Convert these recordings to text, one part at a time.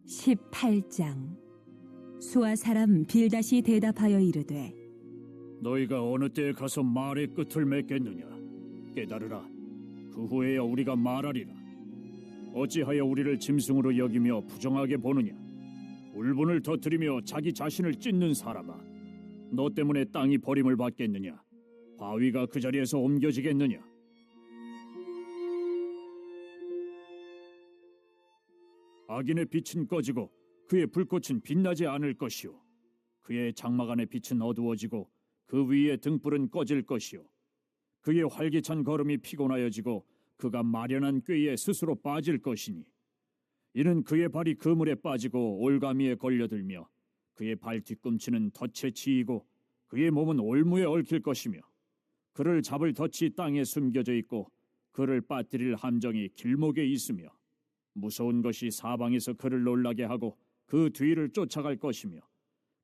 18장. 수아 사람 빌닷이 대답하여 이르되 너희가 어느 때에 가서 말의 끝을 맺겠느냐? 깨달으라. 그 후에야 우리가 말하리라. 어찌하여 우리를 짐승으로 여기며 부정하게 보느냐? 울분을 터뜨리며 자기 자신을 찢는 사람아, 너 때문에 땅이 버림을 받겠느냐? 바위가 그 자리에서 옮겨지겠느냐? 악인의 빛은 꺼지고 그의 불꽃은 빛나지 않을 것이요, 그의 장막 안의 빛은 어두워지고 그 위에 등불은 꺼질 것이요, 그의 활기찬 걸음이 피곤하여지고 그가 마련한 꾀에 스스로 빠질 것이니, 이는 그의 발이 그물에 빠지고 올가미에 걸려들며 그의 발 뒤꿈치는 덫에 치이고 그의 몸은 올무에 얽힐 것이며, 그를 잡을 덫이 땅에 숨겨져 있고 그를 빠뜨릴 함정이 길목에 있으며, 무서운 것이 사방에서 그를 놀라게 하고 그 뒤를 쫓아갈 것이며,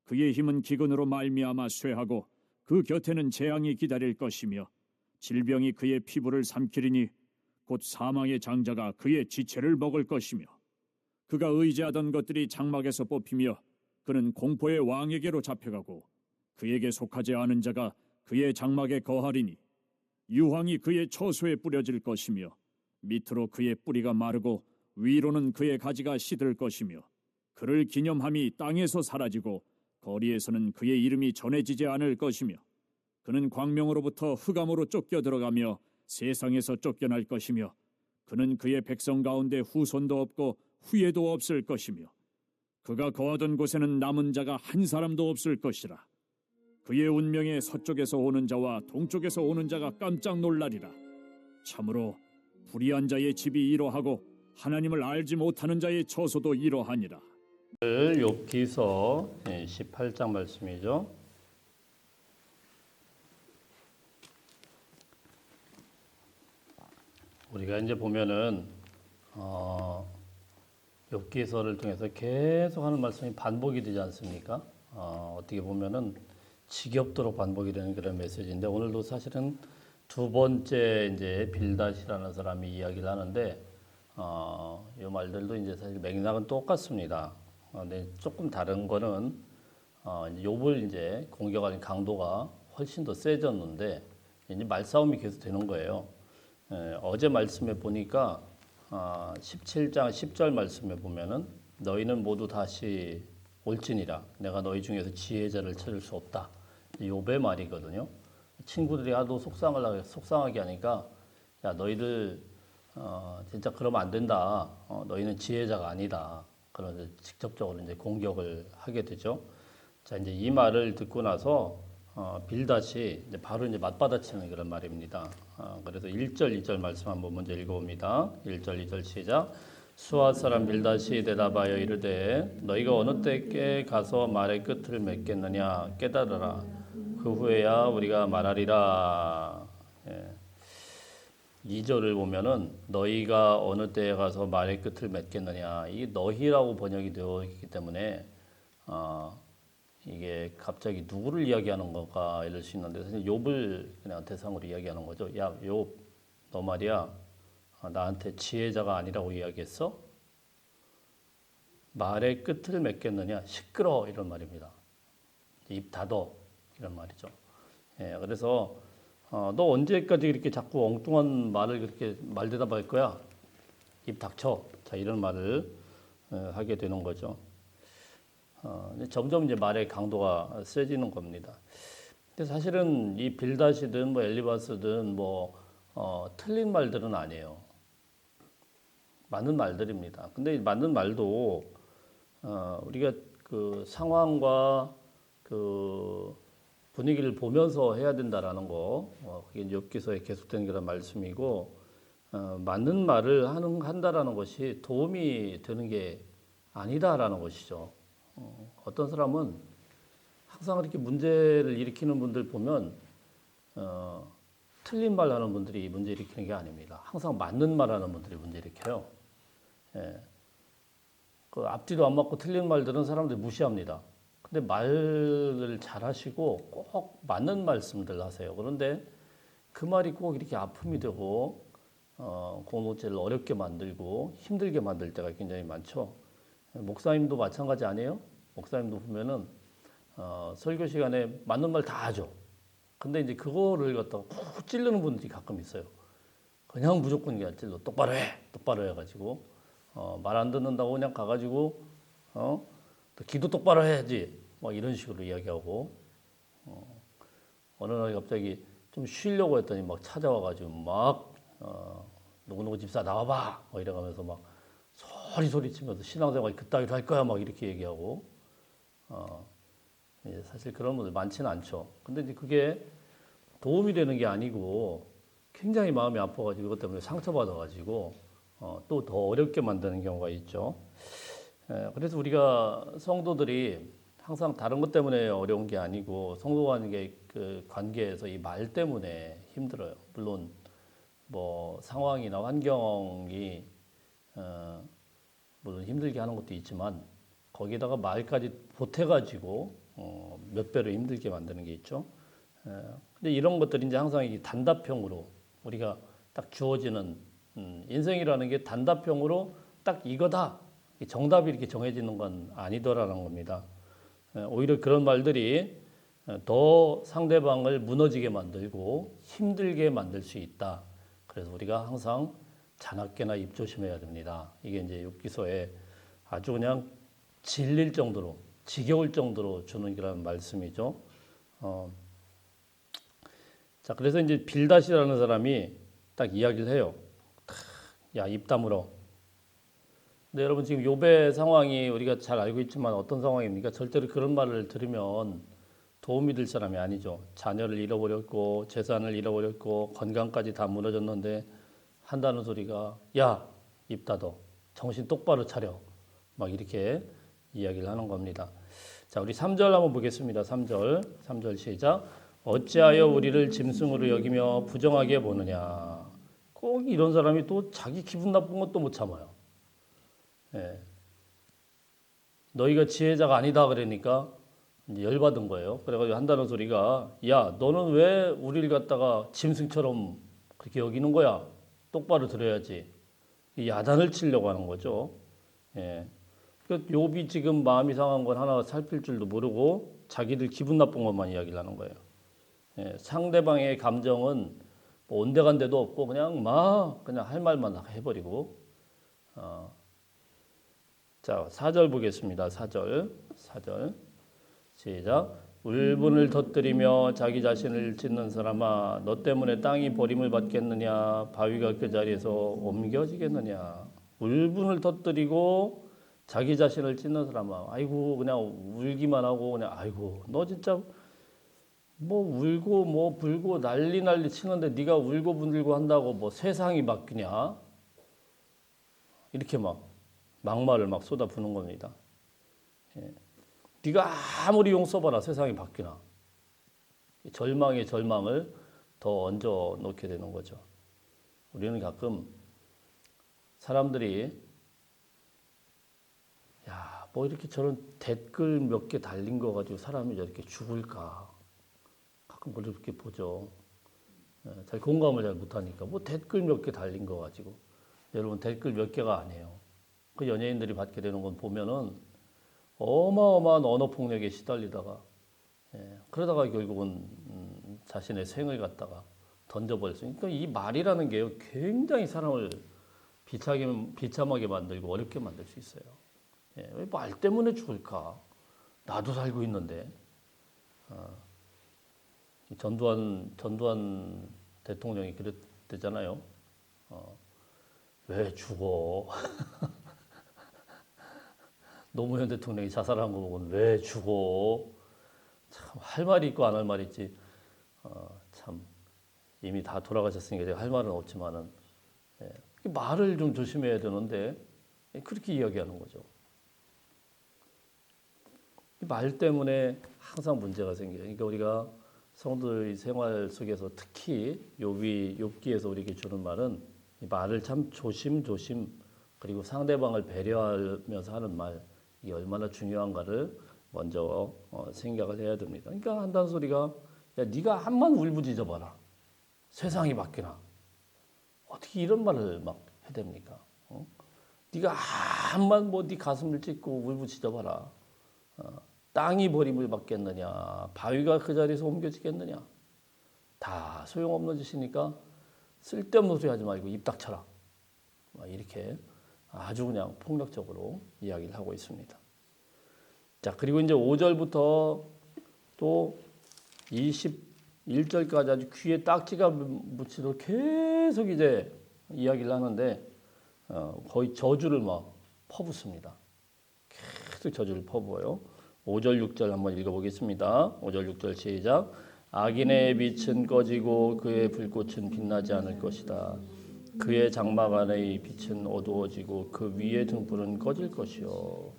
그의 힘은 기근으로 말미암아 쇠하고 그 곁에는 재앙이 기다릴 것이며, 질병이 그의 피부를 삼키리니 곧 사망의 장자가 그의 지체를 먹을 것이며, 그가 의지하던 것들이 장막에서 뽑히며 그는 공포의 왕에게로 잡혀가고 그에게 속하지 않은 자가 그의 장막에 거하리니, 유황이 그의 처소에 뿌려질 것이며 밑으로 그의 뿌리가 마르고 위로는 그의 가지가 시들 것이며, 그를 기념함이 땅에서 사라지고 거리에서는 그의 이름이 전해지지 않을 것이며, 그는 광명으로부터 흑암으로 쫓겨 들어가며 세상에서 쫓겨날 것이며, 그는 그의 백성 가운데 후손도 없고 후예도 없을 것이며, 그가 거하던 곳에는 남은 자가 한 사람도 없을 것이라. 그의 운명에 서쪽에서 오는 자와 동쪽에서 오는 자가 깜짝 놀라리라. 참으로 불의한 자의 집이 이러하고 하나님을 알지 못하는 자의 처소도 이러하니라. 욥기서 18장 말씀이죠. 우리가 이제 보면은 욥기서를 통해서 계속 하는 말씀이 반복이 되지 않습니까? 어떻게 보면은 지겹도록 반복이 되는 그런 메시지인데, 오늘도 사실은 두 번째 이제 빌닷이라는 사람이 이야기를 하는데, 이 말들도 이제 사실 맥락은 똑같습니다. 근데 조금 다른 거는 이제 욥을 이제 공격하는 강도가 훨씬 더 세졌는데, 이제 말싸움이 계속 되는 거예요. 어제 말씀에 보니까 17장 10절 말씀에 보면은 너희는 모두 다시 올지니라, 내가 너희 중에서 지혜자를 찾을 수 없다. 욥의 말이거든요. 친구들이 하도 속상하게 하니까, 야 너희들 진짜 그러면 안 된다. 너희는 지혜자가 아니다. 그런 직접적으로 이제 공격을 하게 되죠. 자, 이제 이 말을 듣고 나서 빌닷이 이제 바로 이제 맞받아치는 그런 말입니다. 그래서 1절, 2절 말씀 한번 먼저 읽어봅니다. 1절, 2절 시작. 수아 사람 빌닷이 대답하여 이르되 너희가 어느 때께 가서 말의 끝을 맺겠느냐? 깨달으라. 그 후에야 우리가 말하리라. 2절을 보면은 너희가 어느 때에 가서 말의 끝을 맺겠느냐, 이 너희라고 번역이 되어 있기 때문에 이게 갑자기 누구를 이야기하는 건가 이럴 수 있는데, 사실 욥을 그냥 대상으로 이야기하는 거죠. 야 욥, 너 말이야 나한테 지혜자가 아니라고 이야기했어? 말의 끝을 맺겠느냐, 시끄러, 이런 말입니다. 입 닫어, 이런 말이죠. 그래서 너 언제까지 이렇게 자꾸 엉뚱한 말을 그렇게 말대답할 거야? 입 닥쳐. 자, 이런 말을 하게 되는 거죠. 점점 이제 말의 강도가 세지는 겁니다. 근데 사실은 이 빌닷이든 뭐 엘리바스든 뭐 틀린 말들은 아니에요. 맞는 말들입니다. 근데 맞는 말도 우리가 그 상황과 그 분위기를 보면서 해야 된다라는 거, 그게 욥기서에 계속된 그런 말씀이고, 맞는 말을 한다라는 것이 도움이 되는 게 아니다라는 것이죠. 어떤 사람은 항상 이렇게 문제를 일으키는 분들 보면 틀린 말 하는 분들이 문제 일으키는 게 아닙니다. 항상 맞는 말 하는 분들이 문제 일으켜요. 그 앞뒤도 안 맞고 틀린 말 들은 사람들 무시합니다. 근데 말을 잘 하시고 꼭 맞는 말씀들 하세요. 그런데 그 말이 꼭 이렇게 아픔이 되고 공동체를 어렵게 만들고 힘들게 만들 때가 굉장히 많죠. 목사님도 마찬가지 아니에요? 목사님도 보면은 설교 시간에 맞는 말 다 하죠. 근데 이제 그거를 갖다가 푹 찌르는 분들이 가끔 있어요. 그냥 무조건 그냥 찔러 똑바로 해, 똑바로 해가지고 말 안 듣는다고 그냥 가가지고 또 기도 똑바로 해야지, 뭐 이런 식으로 이야기하고 어느 날 갑자기 좀 쉬려고 했더니 막 찾아와가지고 막 누구누구 집사 나와봐, 뭐 이래가면서 막 소리치면서 신앙생활 그따위로 할 거야, 막 이렇게 얘기하고 사실 그런 분들 많지는 않죠. 근데 이제 그게 도움이 되는 게 아니고 굉장히 마음이 아파가지고 이것 때문에 상처받아가지고 또 더 어렵게 만드는 경우가 있죠. 그래서 우리가 성도들이 항상 다른 것 때문에 어려운 게 아니고 성도 간의 그 관계에서 이 말 때문에 힘들어요. 물론 뭐 상황이나 환경이 물론 힘들게 하는 것도 있지만 거기다가 말까지 보태가지고 몇 배로 힘들게 만드는 게 있죠. 근데 이런 것들이 이제 항상 이 단답형으로 우리가 딱 주어지는 인생이라는 게 단답형으로 딱 이거다, 정답이 이렇게 정해지는 건 아니더라는 겁니다. 오히려 그런 말들이 더 상대방을 무너지게 만들고 힘들게 만들 수 있다. 그래서 우리가 항상 자나깨나 입 조심해야 됩니다. 이게 이제 욥기서에 아주 그냥 질릴 정도로, 지겨울 정도로 주는 그런 말씀이죠. 자, 그래서 이제 빌닷이라는 사람이 딱 이야기를 해요. 야, 입 다물어. 근데 여러분 지금 욥의 상황이 우리가 잘 알고 있지만 어떤 상황입니까? 절대로 그런 말을 들으면 도움이 될 사람이 아니죠. 자녀를 잃어버렸고 재산을 잃어버렸고 건강까지 다 무너졌는데 한다는 소리가 야, 입 닫어. 정신 똑바로 차려. 막 이렇게 이야기를 하는 겁니다. 자, 우리 3절 한번 보겠습니다. 3절 시작. 어찌하여 우리를 짐승으로 여기며 부정하게 보느냐. 꼭 이런 사람이 또 자기 기분 나쁜 것도 못 참아요. 예. 너희가 지혜자가 아니다 그러니까 이제 열받은 거예요. 그래가지고 한다는 소리가 야, 너는 왜 우리를 갖다가 짐승처럼 그렇게 여기는 거야? 똑바로 들어야지. 야단을 치려고 하는 거죠. 예. 그러니까 욥이 지금 마음이 상한 건 하나 살필 줄도 모르고 자기들 기분 나쁜 것만 이야기를 하는 거예요. 예. 상대방의 감정은 뭐 온데간데도 없고 그냥 할 말만 해버리고. 자, 4절 보겠습니다. 4절 시작. 울분을 터뜨리며 자기 자신을 찢는 사람아, 너 때문에 땅이 버림을 받겠느냐, 바위가 그 자리에서 옮겨지겠느냐. 울분을 터뜨리고 자기 자신을 찢는 사람아, 아이고 그냥 울기만 하고 그냥 아이고 너 진짜 뭐 울고 뭐 불고 난리 치는데 네가 울고 분들고 한다고 뭐 세상이 바뀌냐? 이렇게 막말을 쏟아부는 겁니다. 예. 네가 아무리 용 써봐라 세상이 바뀌나. 절망에 절망을 더 얹어 놓게 되는 거죠. 우리는 가끔 사람들이 야, 뭐 이렇게 저런 댓글 몇 개 달린 거 가지고 사람이 저렇게 죽을까. 가끔 그렇게 보죠. 잘 공감을 잘 못하니까 뭐 댓글 몇 개 달린 거 가지고. 여러분 댓글 몇 개가 아니에요. 그 연예인들이 받게 되는 건 보면은 어마어마한 언어 폭력에 시달리다가 그러다가 결국은 자신의 생을 갖다가 던져버릴 수 있으니까 이 말이라는 게 굉장히 사람을 비참하게 만들고 어렵게 만들 수 있어요. 왜 말 때문에 죽을까? 나도 살고 있는데. 전두환 대통령이 그랬대잖아요. 왜 죽어? 노무현 대통령이 자살한 거 보고는 왜 죽어? 참 할 말이 있고 안 할 말이 있지. 참 이미 다 돌아가셨으니까 제가 할 말은 없지만은 말을 좀 조심해야 되는데 그렇게 이야기하는 거죠. 말 때문에 항상 문제가 생겨요. 그러니까 우리가 성도의 생활 속에서 특히 욥기에서 우리에게 주는 말은 이 말을 참 조심 그리고 상대방을 배려하면서 하는 말 이게 얼마나 중요한가를 먼저 생각을 해야 됩니다. 그러니까 한다는 소리가 야, 네가 한번 울부짖어 봐라. 세상이 바뀌나. 어떻게 이런 말을 막 해댑니까? 네가 암만 뭐 네 가슴을 찢고 울부짖어봐라. 땅이 버림을 받겠느냐, 바위가 그 자리에서 옮겨지겠느냐. 다 소용없는 짓이니까 쓸데없는 소리 하지 말고 입 닥쳐라. 이렇게 아주 그냥 폭력적으로 이야기를 하고 있습니다. 자, 그리고 이제 5절부터 또 21절까지 아주 귀에 딱지가 묻히도록 계속 이제 이야기를 하는데 거의 저주를 막 퍼붓습니다. 계속 저주를 퍼부어요. 5절 6절 한번 읽어보겠습니다. 5절 6절 시작. 악인의 빛은 꺼지고 그의 불꽃은 빛나지 않을 것이다. 그의 장막 안의 빛은 어두워지고 그 위의 등불은 꺼질 것이요.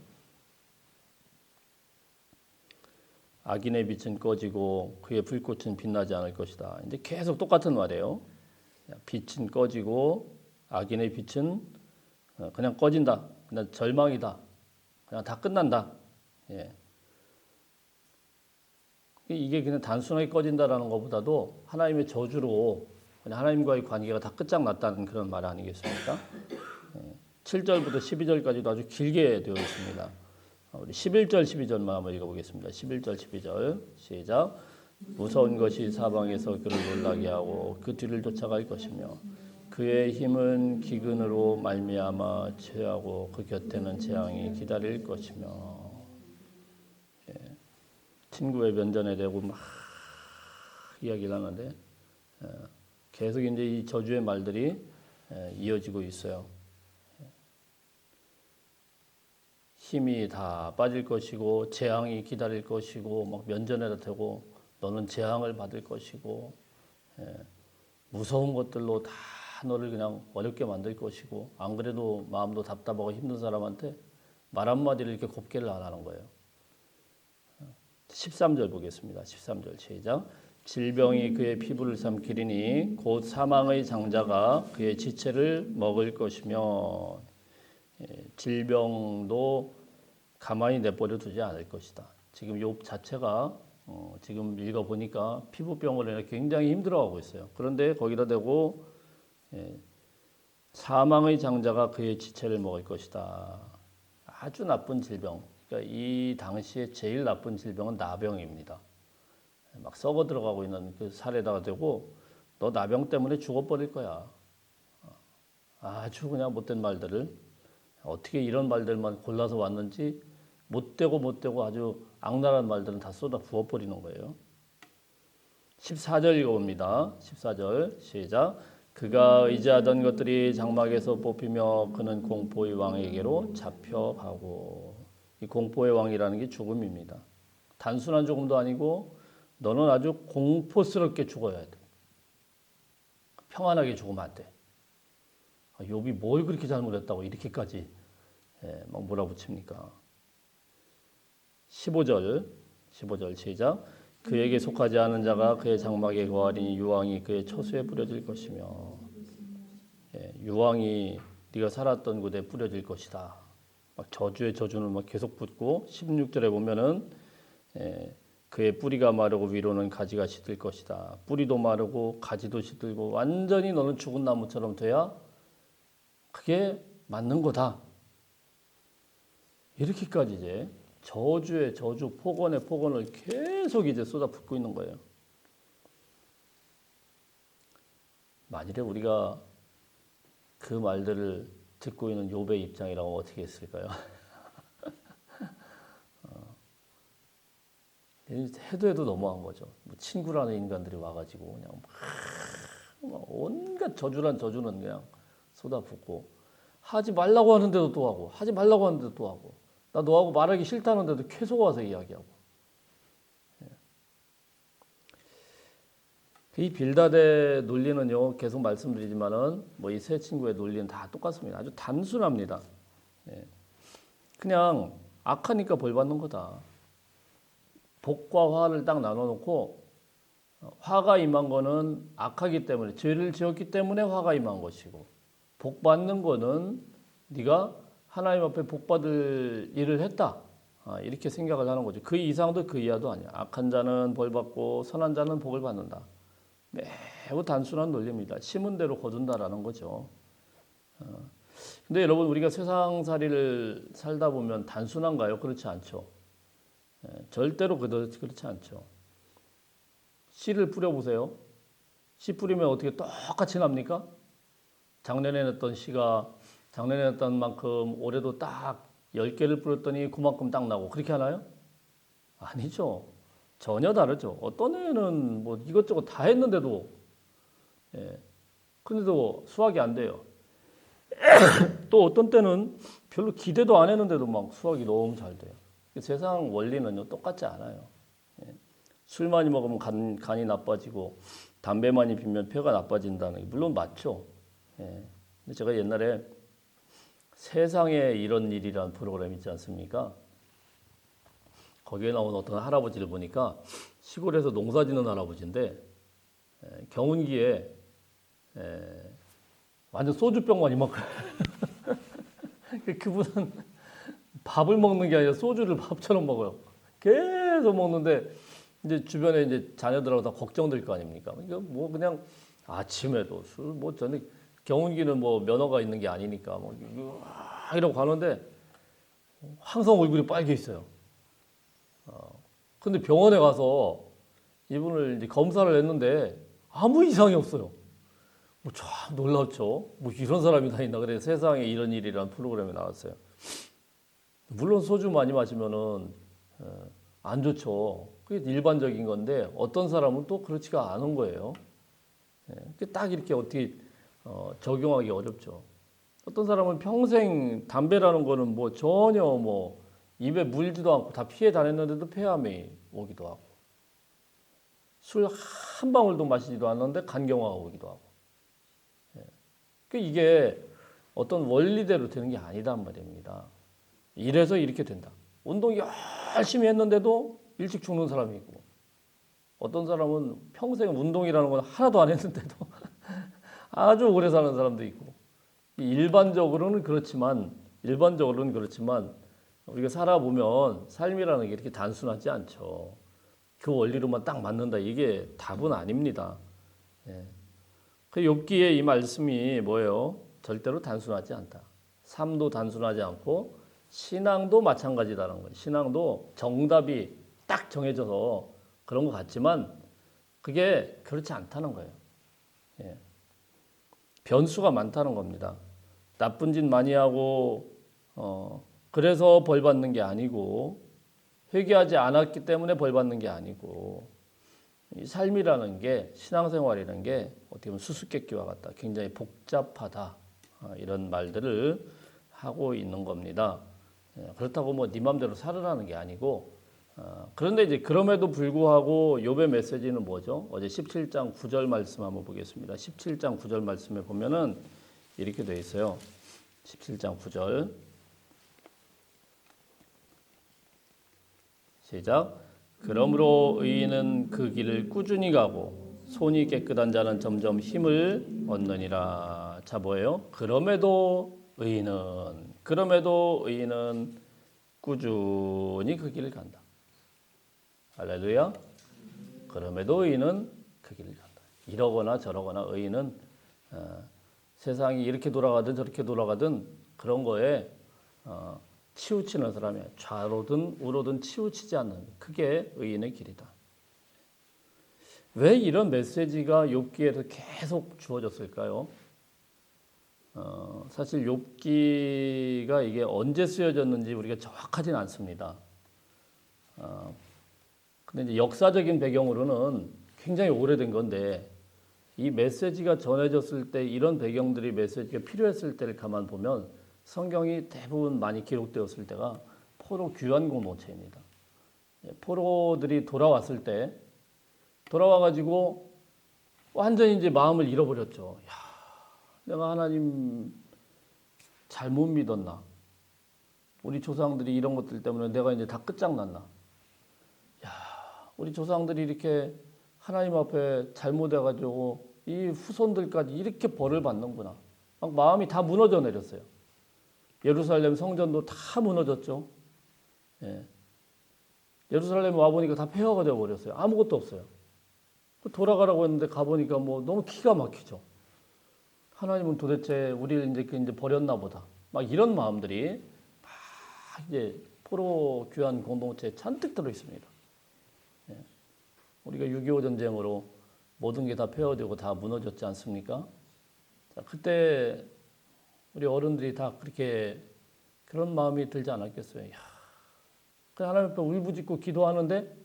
악인의 빛은 꺼지고 그의 불꽃은 빛나지 않을 것이다. 이제 계속 똑같은 말이에요. 빛은 꺼지고 악인의 빛은 그냥 꺼진다. 그냥 절망이다. 그냥 다 끝난다. 예. 이게 그냥 단순하게 꺼진다라는 것보다도 하나님의 저주로 그냥 하나님과의 관계가 다 끝장났다는 그런 말 아니겠습니까? 7절부터 12절까지도 아주 길게 되어 있습니다. 우리 11절, 12절만 한번 읽어보겠습니다. 11절, 12절 시작. 무서운 것이 사방에서 그를 놀라게 하고 그 뒤를 쫓아갈 것이며 그의 힘은 기근으로 말미암아 취하고 그 곁에는 재앙이 기다릴 것이며. 친구의 면전에 대고 막 이야기를 하는데 계속 이제 이 저주의 말들이 이어지고 있어요. 힘이 다 빠질 것이고 재앙이 기다릴 것이고 막 면전에다 대고 너는 재앙을 받을 것이고 무서운 것들로 다 너를 그냥 어렵게 만들 것이고 안 그래도 마음도 답답하고 힘든 사람한테 말 한마디를 이렇게 곱게를 안 하는 거예요. 13절 보겠습니다. 13절 시작. 질병이 그의 피부를 삼키리니 곧 사망의 장자가 그의 지체를 먹을 것이며 질병도 가만히 내버려 두지 않을 것이다. 지금 욥 자체가 지금 읽어보니까 피부병으로 인해 굉장히 힘들어하고 있어요. 그런데 거기다 대고 사망의 장자가 그의 지체를 먹을 것이다. 아주 나쁜 질병. 그러니까 이 당시에 제일 나쁜 질병은 나병입니다. 막 썩어 들어가고 있는 그 살에다가 대고 너 나병 때문에 죽어버릴 거야. 아주 그냥 못된 말들을 어떻게 이런 말들만 골라서 왔는지 못되고 아주 악랄한 말들은 다 쏟아 부어버리는 거예요. 14절 읽어봅니다. 14절 시작. 그가 의지하던 것들이 장막에서 뽑히며 그는 공포의 왕에게로 잡혀가고. 이 공포의 왕이라는 게 죽음입니다. 단순한 죽음도 아니고 너는 아주 공포스럽게 죽어야 돼. 평안하게 죽으면 안 돼. 욥이 뭘 그렇게 잘못했다고 이렇게까지 막 몰아붙입니까? 15절 시작. 그에게 속하지 않은 자가 그의 장막에 거하리니 유황이 그의 처소에 뿌려질 것이며. 유황이 네가 살았던 곳에 뿌려질 것이다. 막 저주의 저주는 막 계속 붙고 16절에 보면은 그의 뿌리가 마르고 위로는 가지가 시들 것이다. 뿌리도 마르고 가지도 시들고 완전히 너는 죽은 나무처럼 돼야 그게 맞는 거다. 이렇게까지 이제 저주의 저주, 폭언의 폭언을 계속 이제 쏟아붓고 있는 거예요. 만일에 우리가 그 말들을 듣고 있는 욥의 입장이라고 어떻게 했을까요? 해도 너무한 거죠. 뭐 친구라는 인간들이 와가지고 그냥 막 온갖 저주란 저주는 그냥 쏟아붓고 하지 말라고 하는데도 또 하고 하지 말라고 하는데도 또 하고 나 너하고 말하기 싫다는데도 계속 와서 이야기하고. 이 빌닷의 논리는요 계속 말씀드리지만은 뭐 이 세 친구의 논리는 다 똑같습니다. 아주 단순합니다. 그냥 악하니까 벌 받는 거다. 복과 화를 딱 나눠놓고 화가 임한 거는 악하기 때문에 죄를 지었기 때문에 화가 임한 것이고 복 받는 거는 네가 하나님 앞에 복 받을 일을 했다. 이렇게 생각을 하는 거죠. 그 이상도 그 이하도 아니야. 악한 자는 벌 받고 선한 자는 복을 받는다. 매우 단순한 논리입니다. 심은 대로 거둔다라는 거죠. 근데 여러분 우리가 세상살이를 살다 보면 단순한가요? 그렇지 않죠. 절대로 그렇지 않죠. 씨를 뿌려보세요. 씨 뿌리면 어떻게 똑같이 납니까? 작년에 냈던 씨가 작년에 냈던 만큼 올해도 딱 10개를 뿌렸더니 그만큼 딱 나고 그렇게 하나요? 아니죠. 전혀 다르죠. 어떤 애는 뭐 이것저것 다 했는데도 근데도 수확이 안 돼요. 또 어떤 때는 별로 기대도 안 했는데도 막 수확이 너무 잘 돼요. 세상 원리는요 똑같지 않아요. 술 많이 먹으면 간이 나빠지고 담배 많이 피우면 폐가 나빠진다는 게 물론 맞죠. 근데 제가 옛날에 세상에 이런 일이라는 프로그램 있지 않습니까? 거기에 나온 어떤 할아버지를 보니까 시골에서 농사 짓는 할아버지인데 경운기에 완전 소주병만 이만큼 그분은 밥을 먹는 게 아니라 소주를 밥처럼 먹어요. 계속 먹는데 이제 주변에 이제 자녀들하고 다 걱정될 거 아닙니까? 이거 뭐 그냥 아침에도 술, 뭐 저녁 경운기는 뭐 면허가 있는 게 아니니까 뭐 이러고 가는데 항상 얼굴이 빨개 있어요. 근데 병원에 가서 이분을 이제 검사를 했는데 아무 이상이 없어요. 뭐 참 놀랍죠. 뭐 이런 사람이 다 있나 그래 세상에 이런 일이라는 프로그램에 나왔어요. 물론 소주 많이 마시면은 안 좋죠. 그게 일반적인 건데 어떤 사람은 또 그렇지가 않은 거예요. 딱 이렇게 어떻게 적용하기 어렵죠. 어떤 사람은 평생 담배라는 거는 뭐 전혀 뭐 입에 물지도 않고 다 피해 다녔는데도 폐암이 오기도 하고 술 한 방울도 마시지도 않는데 간경화가 오기도 하고 이게 어떤 원리대로 되는 게 아니단 말입니다. 이래서 이렇게 된다. 운동 열심히 했는데도 일찍 죽는 사람이 있고 어떤 사람은 평생 운동이라는 건 하나도 안 했는데도 아주 오래 사는 사람도 있고 일반적으로는 그렇지만 우리가 살아보면 삶이라는 게 이렇게 단순하지 않죠. 그 원리로만 딱 맞는다 이게 답은 아닙니다. 그 욥기의 이 말씀이 뭐예요? 절대로 단순하지 않다. 삶도 단순하지 않고 신앙도 마찬가지다라는 거예요. 신앙도 정답이 딱 정해져서 그런 것 같지만 그게 그렇지 않다는 거예요. 변수가 많다는 겁니다. 나쁜 짓 많이 하고 그래서 벌 받는 게 아니고 회개하지 않았기 때문에 벌 받는 게 아니고 이 삶이라는 게 신앙생활이라는 게 어떻게 보면 수수께끼와 같다. 굉장히 복잡하다. 이런 말들을 하고 있는 겁니다. 그렇다고 뭐 네 맘대로 살으라는 게 아니고 그런데 이제 그럼에도 불구하고 욥의 메시지는 뭐죠? 어제 17장 9절 말씀 한번 보겠습니다. 17장 9절 말씀에 보면은 이렇게 되어 있어요. 17장 9절 시작. 그러므로 의인은 그 길을 꾸준히 가고 손이 깨끗한 자는 점점 힘을 얻느니라. 자 뭐예요? 그럼에도 의인은 꾸준히 그 길을 간다. 할렐루야. 그럼에도 의인은 그 길을 간다. 이러거나 저러거나 의인은 세상이 이렇게 돌아가든 저렇게 돌아가든 그런 거에 치우치는 사람이야. 좌로든 우로든 치우치지 않는 그게 의인의 길이다. 왜 이런 메시지가 욥기에서 계속 주어졌을까요? 사실 욥기가 이게 언제 쓰여졌는지 우리가 정확하진 않습니다. 근데 이제 역사적인 배경으로는 굉장히 오래된 건데 이 메시지가 전해졌을 때 이런 배경들이 메시지가 필요했을 때를 가만 보면 성경이 대부분 많이 기록되었을 때가 포로 귀환 공동체입니다. 포로들이 돌아왔을 때 돌아와가지고 완전히 이제 마음을 잃어버렸죠. 야, 내가 하나님 잘못 믿었나? 우리 조상들이 이런 것들 때문에 내가 이제 다 끝장났나? 야, 우리 조상들이 이렇게 하나님 앞에 잘못해가지고 이 후손들까지 이렇게 벌을 받는구나. 막 마음이 다 무너져 내렸어요. 예루살렘 성전도 다 무너졌죠. 예루살렘 와보니까 다 폐허가 되어버렸어요. 아무것도 없어요. 돌아가라고 했는데 가보니까 뭐 너무 기가 막히죠. 하나님은 도대체 우리를 이제 버렸나 보다. 막 이런 마음들이 막 이제 포로 귀한 공동체에 잔뜩 들어 있습니다. 예. 우리가 6.25 전쟁으로 모든 게 다 폐허되고 다 무너졌지 않습니까? 자, 그때 우리 어른들이 다 그렇게 그런 마음이 들지 않았겠어요. 야, 그 하나님 앞에 울부짖고 기도하는데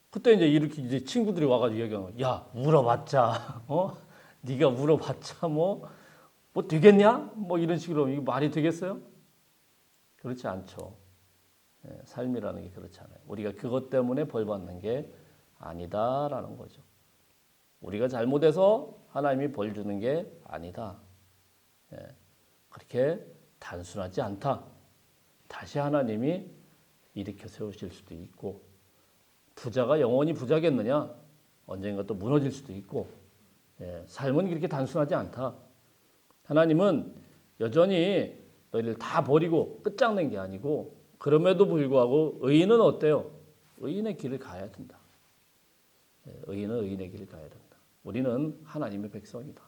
그때 이제 이렇게 이제 친구들이 와가지고 얘기하는 거야. 야, 울어봤자, 네가 울어봤자 뭐 되겠냐? 뭐 이런 식으로 이게 말이 되겠어요? 그렇지 않죠. 예, 삶이라는 게 그렇지 않아요. 우리가 그것 때문에 벌 받는 게 아니다라는 거죠. 우리가 잘못해서 하나님이 벌 주는 게 아니다. 예, 그렇게 단순하지 않다. 다시 하나님이 일으켜 세우실 수도 있고, 부자가 영원히 부자겠느냐? 언젠가 또 무너질 수도 있고, 예, 삶은 그렇게 단순하지 않다. 하나님은 여전히 너희를 다 버리고 끝장낸 게 아니고, 그럼에도 불구하고 의인은 어때요? 의인의 길을 가야 된다. 예, 의인은 의인의 길을 가야 된다. 우리는 하나님의 백성이다.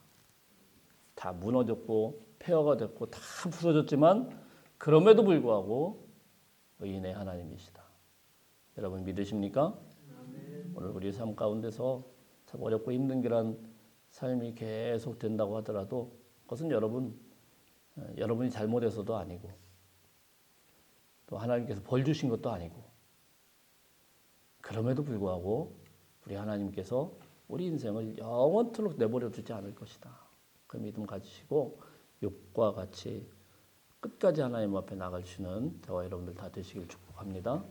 다 무너졌고 폐허가 됐고 다 부서졌지만 그럼에도 불구하고 의인의 하나님이시다. 여러분 믿으십니까? 오늘 우리 삶 가운데서 참 어렵고 힘든 그런 삶이 계속 된다고 하더라도 그것은 여러분이 잘못해서도 아니고 또 하나님께서 벌 주신 것도 아니고 그럼에도 불구하고 우리 하나님께서 우리 인생을 영원토록 내버려 두지 않을 것이다. 그 믿음 가지시고 욥과 같이 끝까지 하나님 앞에 나갈 수 있는 저와 여러분들 다 되시길 축복합니다.